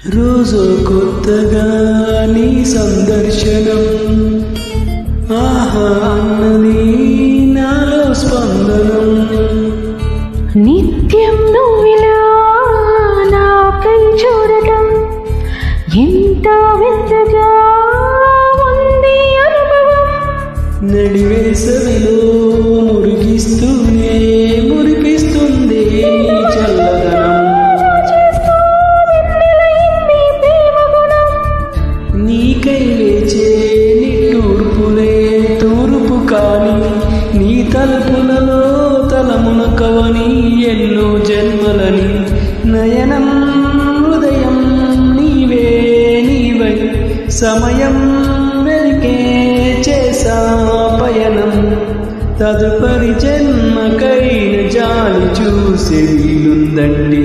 రోజు కొత్తగా నీ సందర్శనం ఆహా అన్నది నాలో స్పందనం నిత్యం నువ్విలా నాకై చూడటం ఎంత వింతగా ఉంది అనుభవం నడివేసవిలో మురిగిస్తూనే మురిపిస్తుంది చల్లదనం నీకై లేచే నిట్టూర్పులే తూర్పు కాని నీ తలుపులలో తలమునకవని ఎన్నో జన్మలని నయనం హృదయం నీవే నీవై సమయం వెలికే చేసా పయనం తదుపరి జన్మకైన జాలి చూసే వీలుందండి.